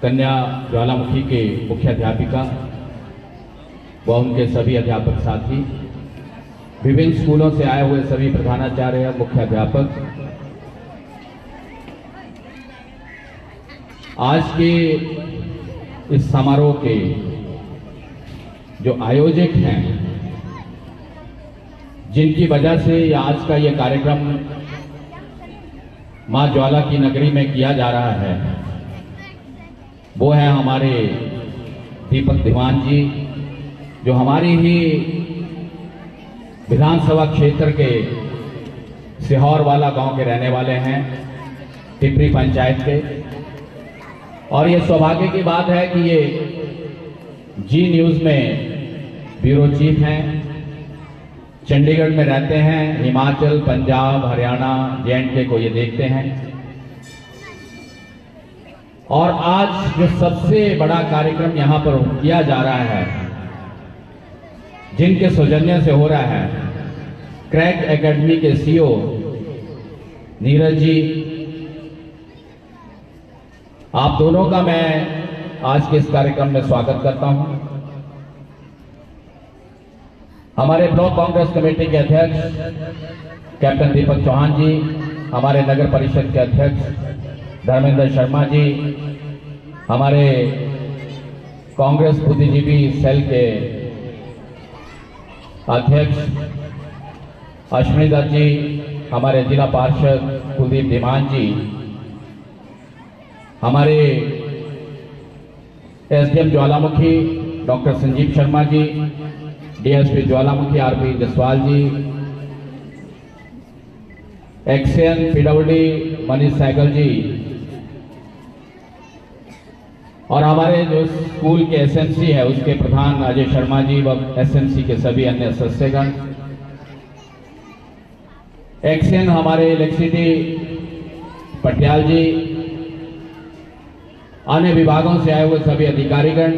कन्या ज्वालामुखी के मुख्य अध्यापिका व उनके सभी अध्यापक साथी, विभिन्न स्कूलों से आए हुए सभी प्रधानाचार्य, मुख्य अध्यापक, आज के इस समारोह के जो आयोजक हैं, जिनकी वजह से आज का ये कार्यक्रम मां ज्वाला की नगरी में किया जा रहा है, वो है हमारे दीपक दीवान जी, जो हमारी ही विधानसभा क्षेत्र के सिहौर वाला गांव के रहने वाले हैं, टिपरी पंचायत के। और ये सौभाग्य की बात है कि ये जी न्यूज़ में ब्यूरो चीफ हैं, चंडीगढ़ में रहते हैं, हिमाचल, पंजाब, हरियाणा, जे&के को ये देखते हैं। और आज जो सबसे बड़ा कार्यक्रम यहाँ पर किया जा रहा है, जिनके सौजन्य से हो रहा है, क्रैक एकेडमी के सीईओ नीरज जी, आप दोनों का मैं आज के इस कार्यक्रम में स्वागत करता हूं। हमारे ब्लॉक कांग्रेस कमेटी के अध्यक्ष कैप्टन दीपक चौहान जी, हमारे नगर परिषद के अध्यक्ष धर्मेंद्र शर्मा जी, हमारे कांग्रेस बुद्धिजीवी सेल के अध्यक्ष अश्विनी दत्त जी, हमारे जिला पार्षद कुलदीप धीमान जी, हमारे एसडीएम ज्वालामुखी डॉक्टर संजीव शर्मा जी, डीएसपी ज्वालामुखी आरपी जसवाल जी, एक्सएन पीडब्ल्यूडी मनीष सहगल जी, और हमारे जो स्कूल के एसएमसी है उसके प्रधान अजय शर्मा जी व एसएमसी के सभी अन्य सदस्यगण, एक्सएन हमारे इलेक्ट्रिसिटी पटियाल जी, अन्य विभागों से आए हुए सभी अधिकारीगण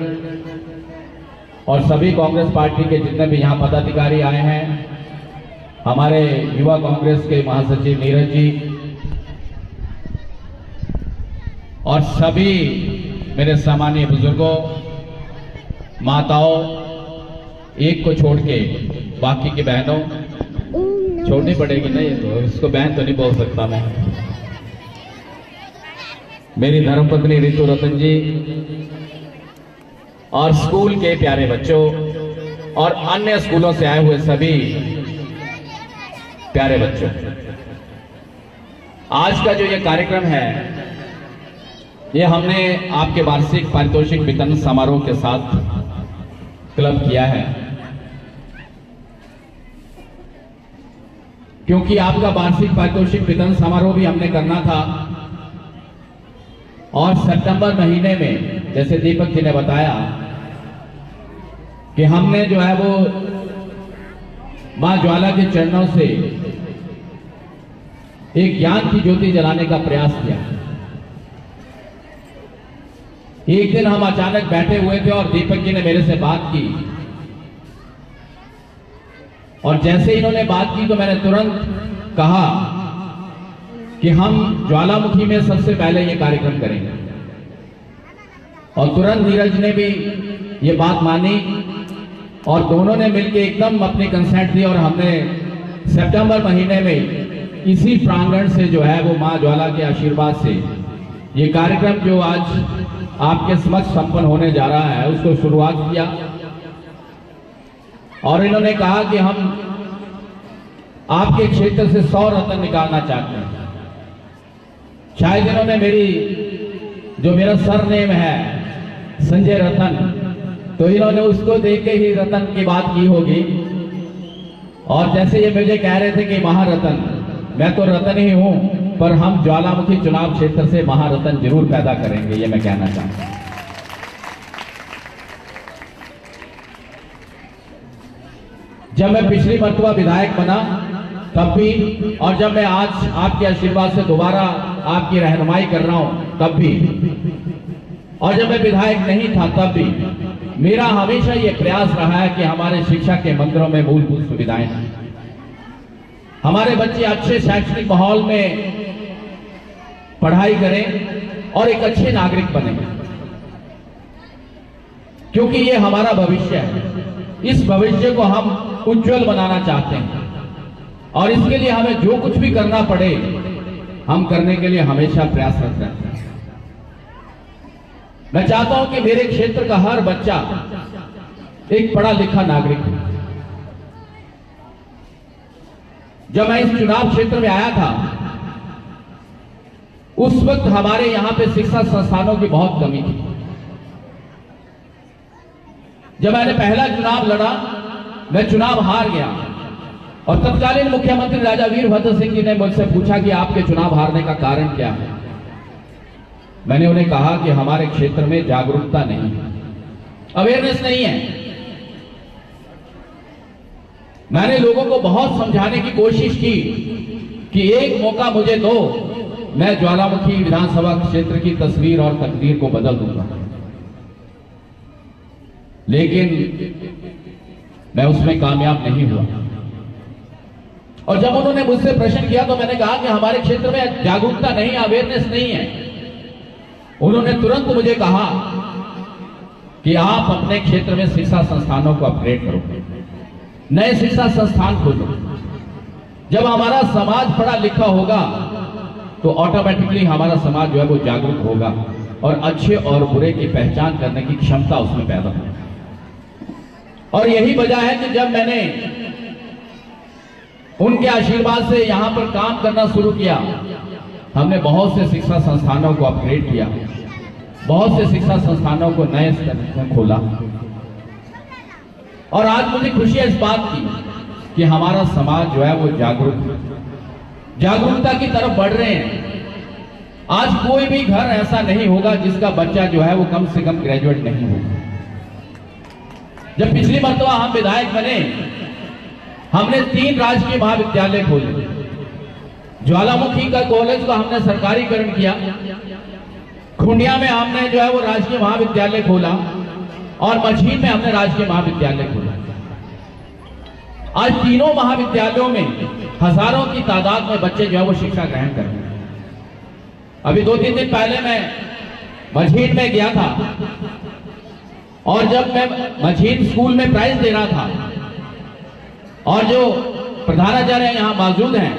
और सभी कांग्रेस पार्टी के जितने भी यहाँ पदाधिकारी आए हैं, हमारे युवा कांग्रेस के महासचिव नीरज जी और सभी मेरे सामान्य बुजुर्गों, माताओं, एक को छोड़ के बाकी की बहनों, छोड़नी पड़ेगी ना, ये तो इसको बहन तो नहीं बोल सकता मैं, मेरी धर्मपत्नी रितु रतन जी और स्कूल के प्यारे बच्चों और अन्य स्कूलों से आए हुए सभी प्यारे बच्चों, आज का जो ये कार्यक्रम है, ये हमने आपके वार्षिक पारितोषिक वितरण समारोह के साथ क्लब किया है, क्योंकि आपका वार्षिक पारितोषिक वितरण समारोह भी हमने करना था। और सितंबर महीने में, जैसे दीपक जी ने बताया, कि हमने जो है वो मां ज्वाला के चरणों से एक ज्ञान की ज्योति जलाने का प्रयास किया। एक दिन हम अचानक बैठे हुए थे और दीपक जी ने मेरे से बात की, और जैसे इन्होंने बात की तो मैंने तुरंत कहा कि हम ज्वालामुखी में सबसे पहले ये कार्यक्रम करेंगे। और तुरंत नीरज ने भी ये बात मानी और दोनों ने मिलकर एकदम अपनी कंसेंट दी, और हमने सितंबर महीने में इसी प्रांगण से जो है वो मां ज्वाला के आशीर्वाद से ये कार्यक्रम जो आज आपके समक्ष संपन्न होने जा रहा है उसको शुरुआत किया। और इन्होंने कहा कि हम आपके क्षेत्र से 100 रत्न निकालना चाहते हैं। शायद इन्होंने मेरा सरनेम है संजय रतन, तो इन्होंने उसको देख के ही रतन की बात की होगी। और जैसे ये मुझे कह रहे थे कि महारतन, मैं तो रतन ही हूं, पर हम ज्वालामुखी चुनाव क्षेत्र से महारतन जरूर पैदा करेंगे, ये मैं कहना चाहता हूं। जब मैं पिछली मर्तबा विधायक बना तब भी, और जब मैं आज आपके आशीर्वाद से दोबारा आपकी रहनुमाई कर रहा हूं तब भी, और जब मैं विधायक नहीं था तब भी, मेरा हमेशा ये प्रयास रहा है कि हमारे शिक्षा के मंदिरों में मूलभूत सुविधाएं हैं, हमारे बच्चे अच्छे शैक्षणिक माहौल में पढ़ाई करें और एक अच्छे नागरिक बने। क्योंकि ये हमारा भविष्य है। इस भविष्य को हम उज्जवल बनाना चाहते हैं और इसके लिए हमें जो कुछ भी करना पड़े हम करने के लिए हमेशा प्रयासरत रहते हैं। मैं चाहता हूं कि मेरे क्षेत्र का हर बच्चा एक पढ़ा लिखा नागरिक हो। जब मैं इस चुनाव क्षेत्र में आया था उस वक्त हमारे यहां पे शिक्षा संस्थानों की बहुत कमी थी। जब मैंने पहला चुनाव लड़ा, मैं चुनाव हार गया और तत्कालीन मुख्यमंत्री राजा वीरभद्र सिंह जी ने मुझसे पूछा कि आपके चुनाव हारने का कारण क्या है। मैंने उन्हें कहा कि हमारे क्षेत्र में जागरूकता नहीं है, अवेयरनेस नहीं है। मैंने लोगों को बहुत समझाने की कोशिश की कि एक मौका मुझे दो, मैं ज्वालामुखी विधानसभा क्षेत्र की तस्वीर और तकदीर को बदल दूंगा। लेकिन मैं उसमें कामयाब नहीं हुआ। और जब उन्होंने मुझसे प्रश्न किया तो मैंने कहा कि हमारे क्षेत्र में जागरूकता नहीं है, अवेयरनेस नहीं है। उन्होंने तुरंत मुझे कहा कि आप अपने क्षेत्र में शिक्षा संस्थानों को अपग्रेड करो, नए शिक्षा संस्थान खोलो। जब हमारा समाज पढ़ा लिखा होगा तो ऑटोमेटिकली हमारा समाज जो है वो जागरूक होगा और अच्छे और बुरे की पहचान करने की क्षमता उसमें पैदा होगी। और यही वजह है कि जब मैंने उनके आशीर्वाद से यहां पर काम करना शुरू किया, हमने बहुत से शिक्षा संस्थानों को अपग्रेड किया, बहुत से शिक्षा संस्थानों को नए स्तर में खोला। और आज मुझे खुशी है इस बात की कि हमारा समाज जो है वो जागरूकता की तरफ बढ़ रहे हैं। आज कोई भी घर ऐसा नहीं होगा जिसका बच्चा जो है वो कम से कम ग्रेजुएट नहीं होगा। जब पिछली मरतबा हम विधायक बने, हमने 3 राजकीय महाविद्यालय खोले। ज्वालामुखी का कॉलेज को हमने सरकारीकरण किया, खुंडिया में हमने जो है वो राजकीय महाविद्यालय खोला और मछली में हमने राजकीय महाविद्यालय खोला। आज तीनों महाविद्यालयों में हजारों की तादाद में बच्चे जो है वो शिक्षा ग्रहण कर रहे हैं। अभी 2-3 दिन पहले मैं मझीन में गया था और जब मैं मझीन स्कूल में प्राइज दे रहा था और जो प्रधानाचार्य यहां मौजूद हैं,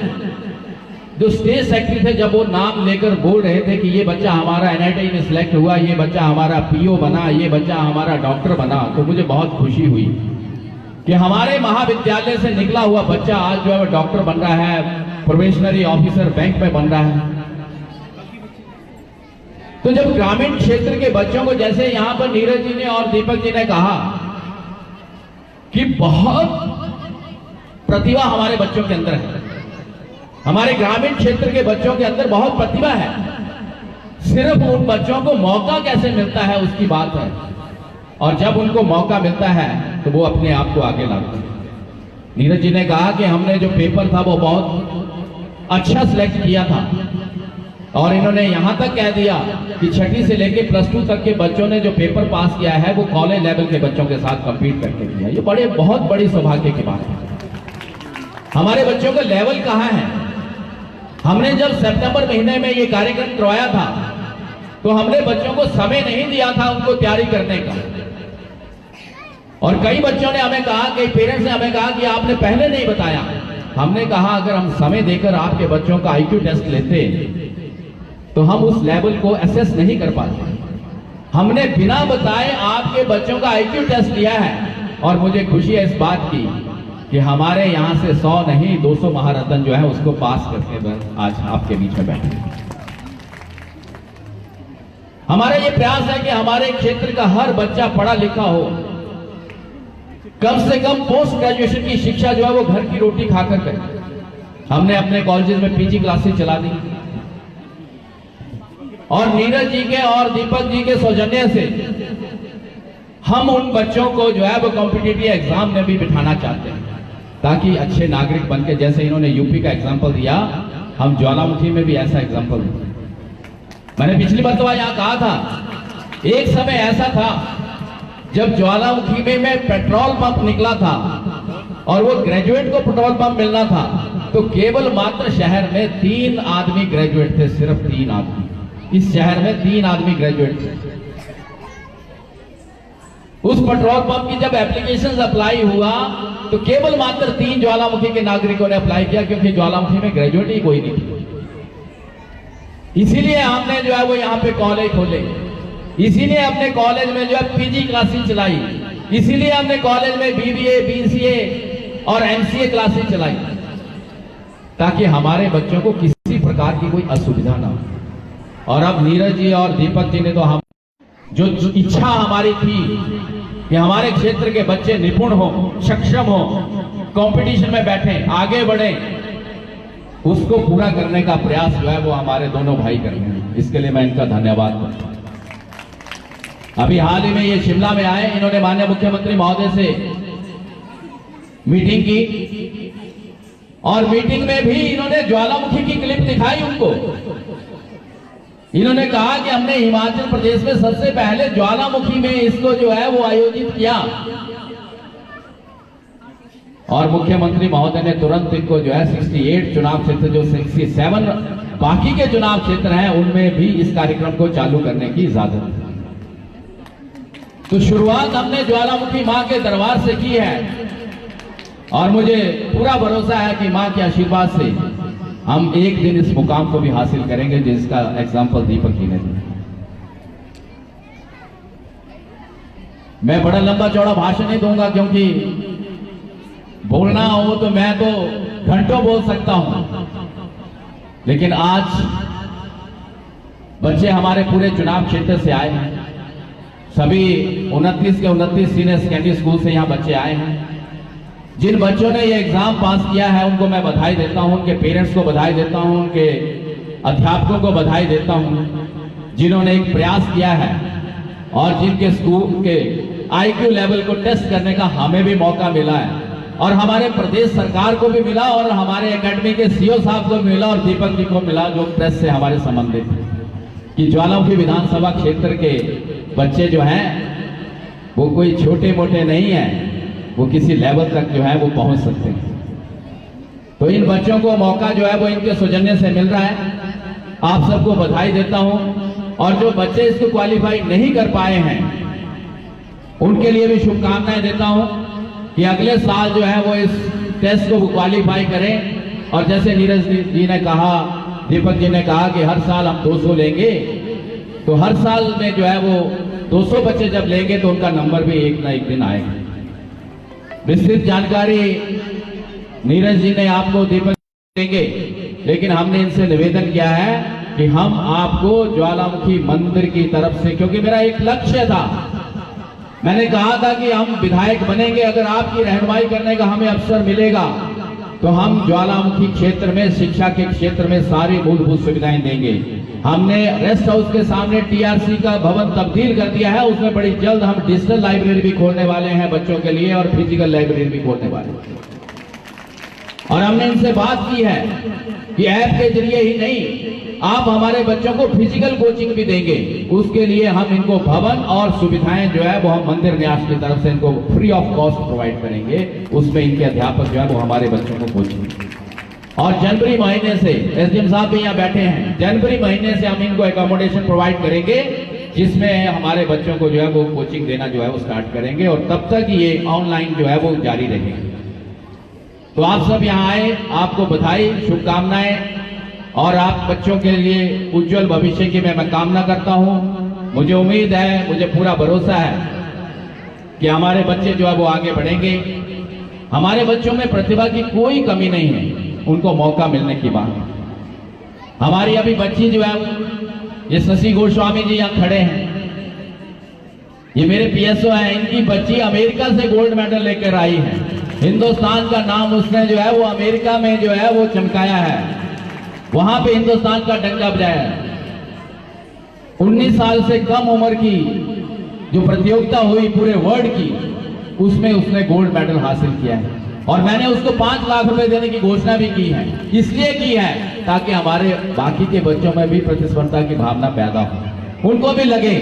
जो स्टेज सेक्रेटरी थे, जब वो नाम लेकर बोल रहे थे कि ये बच्चा हमारा एनआईटी में सिलेक्ट हुआ, ये बच्चा हमारा पीओ बना, ये बच्चा हमारा डॉक्टर बना, तो मुझे बहुत खुशी हुई कि हमारे महाविद्यालय से निकला हुआ बच्चा आज जो है वो डॉक्टर बन रहा है, प्रोबेशनरी ऑफिसर बैंक में बन रहा है। तो जब ग्रामीण क्षेत्र के बच्चों को, जैसे यहां पर नीरज जी ने और दीपक जी ने कहा कि बहुत प्रतिभा हमारे बच्चों के अंदर है, हमारे ग्रामीण क्षेत्र के बच्चों के अंदर बहुत प्रतिभा है, सिर्फ उन बच्चों को मौका कैसे मिलता है उसकी बात है। और जब उनको मौका मिलता है तो वो अपने आप को आगे लाते हैं। नीरज जी ने कहा कि हमने जो पेपर था वो बहुत अच्छा सिलेक्ट किया था और इन्होंने यहां तक कह दिया कि 6वीं से लेकर +2 तक के बच्चों ने जो पेपर पास किया है वो कॉलेज लेवल के बच्चों के साथ कंपीट करके किया। ये बहुत बड़ी सौभाग्य की बात है। हमारे बच्चों का लेवल कहां है? हमने जब सितंबर महीने में ये कार्यक्रम करवाया था तो हमने बच्चों को समय नहीं दिया था उनको तैयारी करने का। और कई बच्चों ने हमें कहा, कई पेरेंट्स ने हमें कहा कि आपने पहले नहीं बताया। हमने कहा अगर हम समय देकर आपके बच्चों का IQ टेस्ट लेते तो हम उस लेवल को असेस नहीं कर पाते। हमने बिना बताए आपके बच्चों का IQ टेस्ट लिया है और मुझे खुशी है इस बात की कि हमारे यहां से 100 नहीं 200 महारत्न जो है उसको पास करके आज आपके बीच में बैठे। हमारा ये प्रयास है कि हमारे क्षेत्र का हर बच्चा पढ़ा लिखा हो, कम से कम पोस्ट ग्रेजुएशन की शिक्षा जो है वो घर की रोटी खाकर करे। हमने अपने कॉलेजेस में PG क्लासेस चला दी और नीरज जी के और दीपक जी के सौजन्य से हम उन बच्चों को जो है वो कॉम्पिटिटिव एग्जाम में भी बिठाना चाहते हैं ताकि अच्छे नागरिक बनके, जैसे इन्होंने यूपी का एग्जाम्पल दिया, हम ज्वालामुखी में भी ऐसा एग्जाम्पल दें। मैंने पिछली मरतबा यहां कहा था, एक समय ऐसा था जब ज्वालामुखी में पेट्रोल पंप निकला था और वो ग्रेजुएट को पेट्रोल पंप मिलना था तो केवल मात्र शहर में 3 आदमी ग्रेजुएट थे, सिर्फ 3 आदमी। इस शहर में 3 आदमी ग्रेजुएट थे। उस पेट्रोल पंप की जब एप्लीकेशन अप्लाई हुआ तो केवल मात्र 3 ज्वालामुखी के नागरिकों ने अप्लाई किया, क्योंकि ज्वालामुखी में ग्रेजुएट ही कोई नहीं थी। इसीलिए हमने जो है वो यहाँ पे कॉलेज खोले, इसीलिए अपने कॉलेज में जो है पीजी क्लासेस चलाई, इसीलिए हमने कॉलेज में बीबीए, बीसीए और एमसीए क्लासेस चलाई, ताकि हमारे बच्चों को किसी प्रकार की कोई असुविधा ना हो। और अब नीरज जी और दीपक जी ने तो हम जो इच्छा हमारी थी कि हमारे क्षेत्र के बच्चे निपुण हो, सक्षम हो, कंपटीशन में बैठे, आगे बढ़े, उसको पूरा करने का प्रयास जो है वो हमारे दोनों भाई कर रहे हैं। इसके लिए मैं इनका धन्यवाद करता हूं। अभी हाल ही में ये शिमला में आए, इन्होंने माननीय मुख्यमंत्री महोदय से मीटिंग की और मीटिंग में भी इन्होंने ज्वालामुखी की क्लिप दिखाई उनको। इन्होंने कहा कि हमने हिमाचल प्रदेश में सबसे पहले ज्वालामुखी में इसको जो है वो आयोजित किया, और मुख्यमंत्री महोदय ने तुरंत इनको जो है 68 चुनाव क्षेत्र, जो 67 बाकी के चुनाव क्षेत्र हैं, उनमें भी इस कार्यक्रम को चालू करने की इजाजत दी। तो शुरुआत हमने ज्वालामुखी मां के दरबार से की है, और मुझे पूरा भरोसा है कि मां के आशीर्वाद से हम एक दिन इस मुकाम को भी हासिल करेंगे, जिसका एग्जाम्पल दीपक जी ने दिया। मैं बड़ा लंबा चौड़ा भाषण नहीं दूंगा, क्योंकि बोलना हो तो मैं तो घंटों बोल सकता हूं, लेकिन आज बच्चे हमारे पूरे चुनाव क्षेत्र से आए हैं। सभी 29 के 29 सीनियर सेकेंडरी स्कूल से यहां बच्चे आए हैं। जिन बच्चों ने ये एग्जाम पास किया है उनको मैं बधाई देता हूं, उनके पेरेंट्स को बधाई देता हूं, उनके अध्यापकों को बधाई देता हूं, जिन्होंने एक प्रयास किया है और जिनके स्कूल के आईक्यू लेवल को टेस्ट करने का हमें भी मौका मिला है, और हमारे प्रदेश सरकार को भी मिला, और हमारे एकेडमी के सीओ साहब को मिला, और दीपक जी को मिला, जो प्रेस से हमारे संबंधित हैं, कि ज्वालामुखी विधानसभा क्षेत्र के बच्चे जो हैं वो कोई छोटे मोटे नहीं हैं, वो किसी लेवल तक जो है वो पहुंच सकते हैं। तो इन बच्चों को मौका जो है वो इनके सौजन्य से मिल रहा है। आप सबको बधाई देता हूं, और जो बच्चे इसको क्वालिफाई नहीं कर पाए हैं उनके लिए भी शुभकामनाएं देता हूं कि अगले साल जो है वो इस टेस्ट को क्वालिफाई करें। और जैसे नीरज जी ने कहा, दीपक जी ने कहा कि हर साल हम 200 लेंगे, तो हर साल में जो है वो 200 बच्चे जब लेंगे तो उनका नंबर भी एक ना एक दिन आएगा। विस्तृत जानकारी नीरज जी ने आपको दीपक देंगे, लेकिन हमने इनसे निवेदन किया है कि हम आपको ज्वालामुखी मंदिर की तरफ से, क्योंकि मेरा एक लक्ष्य था, मैंने कहा था कि हम विधायक बनेंगे अगर आपकी रहनुमाई करने का हमें अवसर मिलेगा, तो हम ज्वालामुखी क्षेत्र में, शिक्षा के क्षेत्र में सारी मूलभूत सुविधाएं देंगे। हमने रेस्ट हाउस के सामने टीआरसी का भवन तब्दील कर दिया है, उसमें बड़ी जल्द हम डिजिटल लाइब्रेरी भी खोलने वाले हैं बच्चों के लिए, और फिजिकल लाइब्रेरी भी खोलने वाले हैं। और हमने इनसे बात की है कि ऐप के जरिए ही नहीं, आप हमारे बच्चों को फिजिकल कोचिंग भी देंगे, उसके लिए हम इनको भवन और सुविधाएं जो है वो हम मंदिर न्यास की तरफ से इनको फ्री ऑफ कॉस्ट प्रोवाइड करेंगे। उसमें इनके अध्यापक जो है वो हमारे बच्चों को कोचिंग, और जनवरी महीने से एसडीएम साहब भी यहाँ बैठे हैं, जनवरी महीने से हम इनको एकोमोडेशन प्रोवाइड करेंगे, जिसमें हमारे बच्चों को जो है वो कोचिंग देना जो है वो स्टार्ट करेंगे, और तब तक ये ऑनलाइन जो है वो जारी रहेगी। तो आप सब यहाँ आए, आपको बधाई, शुभकामनाएं, और आप बच्चों के लिए उज्जवल भविष्य की मैं कामना करता हूं। मुझे उम्मीद है, मुझे पूरा भरोसा है कि हमारे बच्चे जो है वो आगे बढ़ेंगे। हमारे बच्चों में प्रतिभा की कोई कमी नहीं है, उनको मौका मिलने की बात। हमारी अभी बच्ची जो है, ये शशि गोस्वामी जी यहाँ खड़े हैं, ये मेरे पीएसओ हैं, इनकी बच्ची अमेरिका से गोल्ड मेडल लेकर आई है। हिंदुस्तान का नाम उसने जो है वो अमेरिका में जो है वो चमकाया है, वहां पे हिंदुस्तान का डंका बजाया है। 19 साल से कम उम्र की जो प्रतियोगिता हुई पूरे वर्ल्ड की, उसमें उसने गोल्ड मेडल हासिल किया है, और मैंने उसको 5 लाख रुपए देने की घोषणा भी की है। इसलिए की है ताकि हमारे बाकी के बच्चों में भी प्रतिस्पर्धा की भावना पैदा हो, उनको भी लगे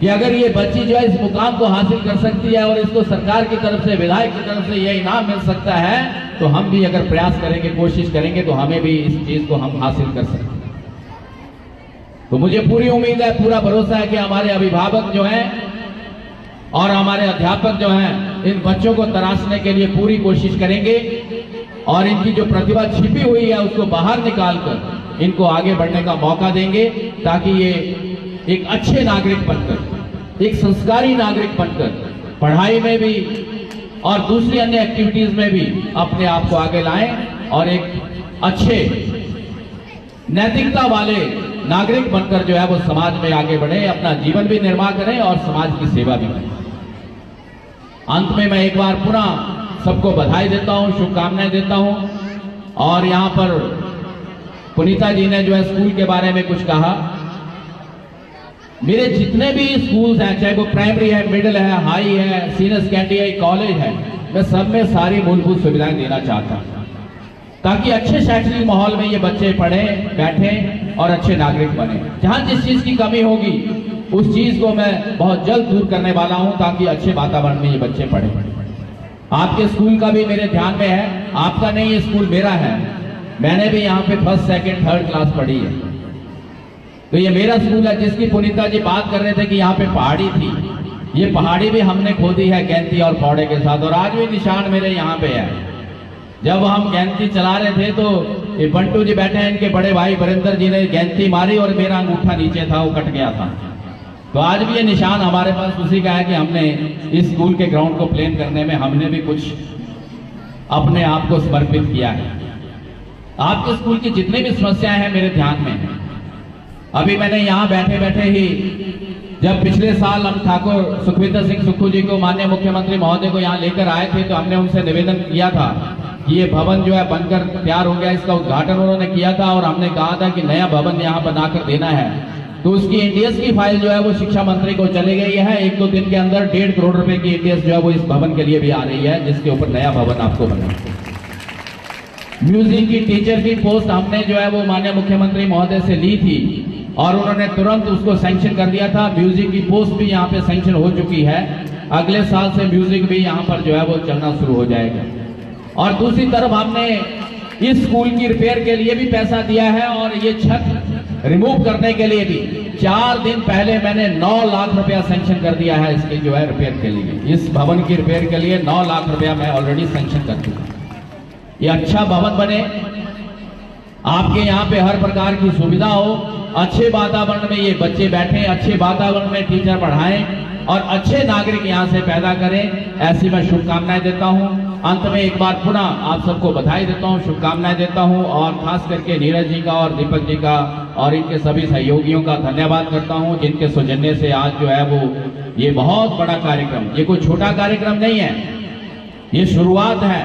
कि अगर ये बच्ची जो है इस मुकाम को हासिल कर सकती है, और इसको सरकार की तरफ से, विधायक की तरफ से यह इनाम मिल सकता है, तो हम भी अगर प्रयास करेंगे, कोशिश करेंगे, तो हमें भी इस चीज को हम हासिल कर सकते हैं। तो मुझे पूरी उम्मीद है, पूरा भरोसा है कि हमारे अभिभावक जो हैं और हमारे अध्यापक जो हैं इन बच्चों को तराशने के लिए पूरी कोशिश करेंगे और इनकी जो प्रतिभा छिपी हुई है उसको बाहर निकालकर इनको आगे बढ़ने का मौका देंगे, ताकि ये एक अच्छे नागरिक बनकर, एक संस्कारी नागरिक बनकर पढ़ाई में भी और दूसरी अन्य एक्टिविटीज में भी अपने आप को आगे लाएं और एक अच्छे नैतिकता वाले नागरिक बनकर जो है वो समाज में आगे बढ़े, अपना जीवन भी निर्वाह करें और समाज की सेवा भी करें। अंत में मैं एक बार पुनः सबको बधाई देता हूं, शुभकामनाएं देता हूं। और यहां पर पुनीता जी ने जो है स्कूल के बारे में कुछ कहा। मेरे जितने भी स्कूल्स हैं, चाहे वो प्राइमरी है, मिडिल है, हाई है, सीनियर सेकेंडरी है, कॉलेज है, मैं सब में सारी मूलभूत सुविधाएं देना चाहता हूं, ताकि अच्छे शैक्षणिक माहौल में ये बच्चे पढ़ें, बैठें और अच्छे नागरिक बने। जहां जिस चीज की कमी होगी उस चीज को मैं बहुत जल्द दूर करने वाला हूं, ताकि अच्छे वातावरण में ये बच्चे पढ़ें। आपके स्कूल का भी मेरे ध्यान में है, आपका नहीं, ये स्कूल मेरा है। मैंने भी यहाँ पे फर्स्ट, सेकंड, थर्ड क्लास पढ़ी है, तो ये मेरा स्कूल है। जिसकी पुनीता जी बात कर रहे थे कि यहाँ पे पहाड़ी थी, ये पहाड़ी भी हमने खोदी है गैंती और पौड़े के साथ, और आज भी निशान मेरे यहाँ पे है। जब हम गैंती चला रहे थे तो ये बंटू जी बैठे हैं, इनके बड़े भाई बरिंदर जी ने गैंती मारी और मेरा अंगूठा नीचे था, वो कट गया था। तो आज भी ये निशान हमारे पास उसी का है कि हमने इस स्कूल के ग्राउंड को प्लेन करने में हमने भी कुछ अपने आप को समर्पित किया है। आपके स्कूल की जितनी भी समस्याएं हैं मेरे ध्यान में है। अभी मैंने यहाँ बैठे बैठे ही, जब पिछले साल हम ठाकुर सुखविंदर सिंह सुक्खू जी को, माननीय मुख्यमंत्री महोदय को यहाँ लेकर आए थे, तो हमने उनसे निवेदन किया था कि ये भवन जो है बनकर तैयार हो गया, इसका उद्घाटन उन्होंने किया था और हमने कहा था कि नया भवन यहाँ बनाकर देना है। तो उसकी इंडियस की फाइल जो है वो शिक्षा मंत्री को चली गई है। 1-2 दिन के अंदर 1.5 करोड़ रुपए की इंडियस जो है वो इस भवन के लिए भी आ रही है, जिसके ऊपर नया भवन आपको बनना। म्यूजिक की टीचर की पोस्ट हमने जो है वो माननीय मुख्यमंत्री महोदय से ली थी और उन्होंने तुरंत उसको सैंक्शन कर दिया था। म्यूजिक की पोस्ट भी यहाँ पे सैंक्शन हो चुकी है। अगले साल से म्यूजिक भी यहाँ पर जो है वो चलना शुरू हो जाएगा। और दूसरी तरफ हमने इस स्कूल की रिपेयर के लिए भी पैसा दिया है और ये छत रिमूव करने के लिए भी 4 दिन पहले मैंने 9 लाख रुपया सैंक्शन कर दिया है इसकी जो है रिपेयर के लिए। इस भवन की रिपेयर के लिए 9 लाख रुपया मैं ऑलरेडी सैंक्शन कर चुका। ये अच्छा भवन बने, आपके यहाँ पे हर प्रकार की सुविधा हो, अच्छे वातावरण में ये बच्चे बैठें, अच्छे वातावरण में टीचर पढ़ाएं और अच्छे नागरिक यहाँ से पैदा करें, ऐसी मैं शुभकामनाएं देता हूँ। अंत में एक बार पुनः आप सबको बधाई देता हूँ, शुभकामनाएं देता हूँ और खास करके नीरज जी का और दीपक जी का और इनके सभी सहयोगियों का धन्यवाद करता हूँ, जिनके सौजन्य से आज जो है वो ये बहुत बड़ा कार्यक्रम, ये कोई छोटा कार्यक्रम नहीं है, ये शुरुआत है।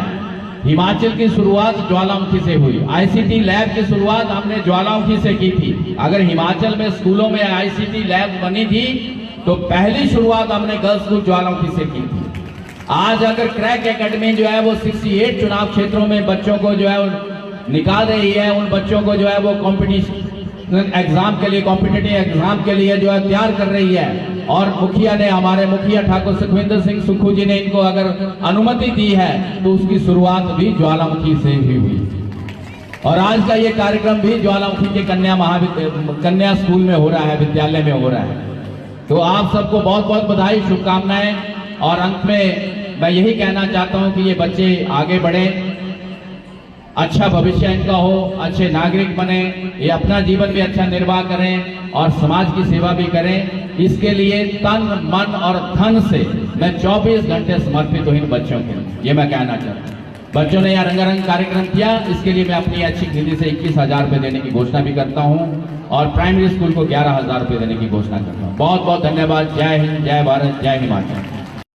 हिमाचल की शुरुआत ज्वालामुखी से हुई। आईसीटी लैब की शुरुआत हमने ज्वालामुखी से की थी। अगर हिमाचल में स्कूलों में आईसीटी लैब बनी थी तो पहली शुरुआत हमने गर्ल्स स्कूल ज्वालामुखी से की थी। आज अगर क्रैक एकेडमी जो है वो 68 चुनाव क्षेत्रों में बच्चों को जो है निकाल रही है, उन बच्चों को जो है वो कॉम्पिटिशन एग्जाम के लिए, कॉम्पिटिटिव एग्जाम के लिए जो है तैयार कर रही है। और मुखिया ने, हमारे मुखिया ठाकुर सुखविंदर सिंह सुक्खू जी ने इनको अगर अनुमति दी है तो उसकी शुरुआत भी ज्वालामुखी से ही हुई। और आज का ये कार्यक्रम भी ज्वालामुखी के कन्या स्कूल में हो रहा है, विद्यालय में हो रहा है। तो आप सबको बहुत बहुत बधाई, शुभकामनाएं। और अंत में मैं यही कहना चाहता हूं कि ये बच्चे आगे बढ़े, अच्छा भविष्य इनका हो, अच्छे नागरिक बने, ये अपना जीवन भी अच्छा निर्वाह करें और समाज की सेवा भी करें। इसके लिए तन, मन और धन से मैं 24 घंटे समर्पित हूं इन बच्चों को, ये मैं कहना चाहता हूं। बच्चों ने यहाँ रंगारंग कार्यक्रम किया, इसके लिए मैं अपनी अच्छी निधि से 21,000 रुपये देने की घोषणा भी करता हूं और प्राइमरी स्कूल को 11,000 रुपये देने की घोषणा करता हूं। बहुत बहुत धन्यवाद। जय हिंद, जय भारत, जय हिमाचल।